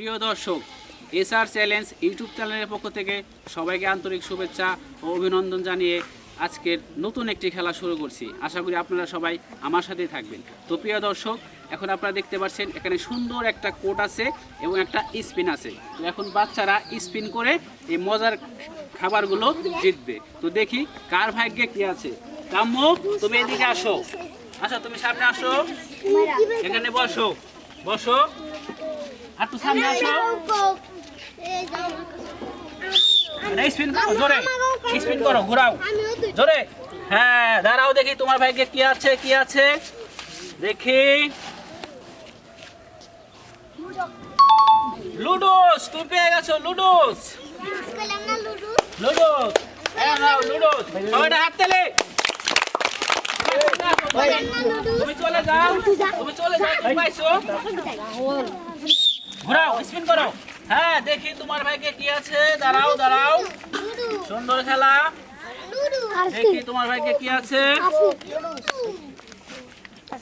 প্রিয় দর্শক, SR challenge YouTube চ্যানেলের পক্ষ থেকে সবাইকে আন্তরিক শুভেচ্ছা ও অভিনন্দন জানিয়ে আজকের নতুন একটি খেলা শুরু করছি। আশা করি আপনারা সবাই আমার সাথেই থাকবেন। তো প্রিয় দর্শক, এখন আপনারা দেখতে পাচ্ছেন এখানে সুন্দর একটা কোট আছে এবং একটা স্পিন আছে। তো এখন বাচ্চারা স্পিন করে এই মজার খাবারগুলো জিতবে। তো দেখি কার ভাগ্যে কি আছে। কাম্মু, তুমি এদিকে আসো। আচ্ছা, তুমি সামনে আসো, এখানে বসো বসো। আর তো সামনে আসো। স্পিন করো জোরে, স্পিন করো, ঘোরাও জোরে। হ্যাঁ, দাঁড়াও দেখি তোমার ভাগ্যে কি আছে, কি আছে দেখি। লুডোস, তুমি পেয়ে গেছো লুডোস। লুডোস, হ্যাঁ নাও লুডোস। সবাই হাত তালে। তুমি চলে যাও, তুমি চলে যাও, তুমি পাইছো। ঘোরাও, স্পিন করো। হ্যাঁ, দেখি তোমার ভাগ্যে কি আছে। দাঁড়াও দাঁড়াও, সুন্দর খেলা। দেখি তোমার ভাগ্যে কি আছে।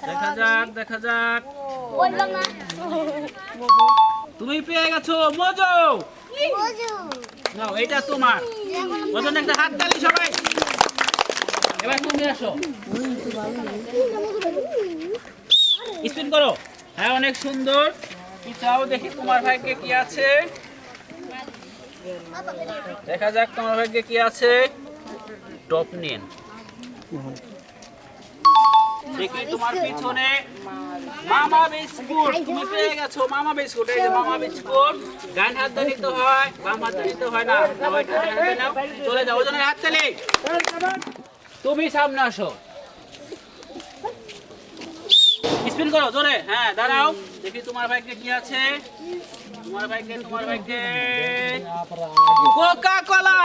দেখা যাক, দেখা যাক। তুমি পেয়ে গেছো মজো। নাও, এটা তোমার। ওজন একটা হাত তালি সবাই। এবার তুমি আসো, স্পিন করো। হ্যাঁ, অনেক সুন্দর। পিছাও, দেখি তোমার ভাগ্যে কি আছে। দেখা যাক তোমার ভাগ্যে কি আছে। টপ নিন। দেখি তোমার পিছনে মামা বিস্কুট। তুমি পেয়ে গেছো মামা বিস্কুট। এই যে মামা বিস্কুট। ডান হাত দিয়ে নিতে হয়, বাম হাত দিয়ে নিতে হয় না। চলে যাও, ওজনের হাত তালি। তুমি সামনে আসো, স্পিন করো জোরে। হ্যাঁ, দাঁড়াও দেখি তোমার ভাগ্যে কি আছে। তোমার ভাগ্যে কোকা কোলা।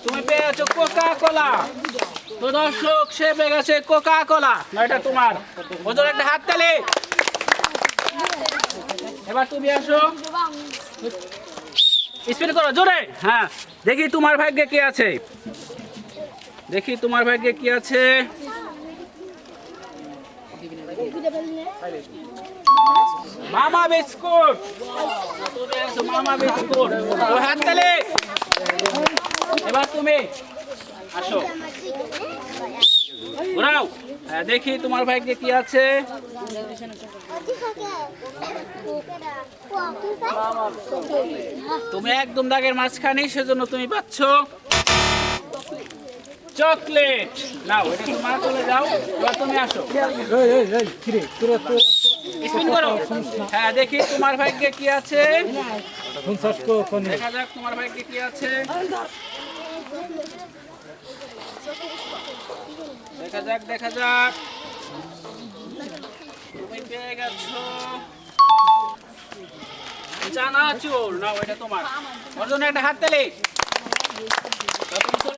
তুমি পেয়ে গেছো কোকা কোলা। তো দর্শক, সে পেয়ে গেছে কোকা কোলা। এটা তোমার। ওজন একটা হাত তালি। এবার তুমি আসো, স্পিন করো জোরে। হ্যাঁ, দেখি তোমার ভাগ্যে কি আছে। দেখি তোমার ভাগ্যে কি আছে। মামা বিস্কুট। মামা বিস্কুট। হাত তালি। এবার তুমি আসো, ঘোরাও। দেখি তোমার ভাগ্যে কি আছে। তুমি একদম দাগের মাঝখানে, সেজন্য তুমি পাচ্ছ চকলেট। নাও, এটা তোমার। চলে যাও, এবার তুমি আসো, স্পিন করো। হ্যাঁ, দেখি তোমার ভাগ্যে কি আছে। দেখা যাক তোমার ভাগ্যে কি আছে। দেখা যাক, দেখা যাক। তুমি পেয়ে গেছো চানাচুর। নাও, এটা তোমার। ওর জন্য একটা হাত তালি।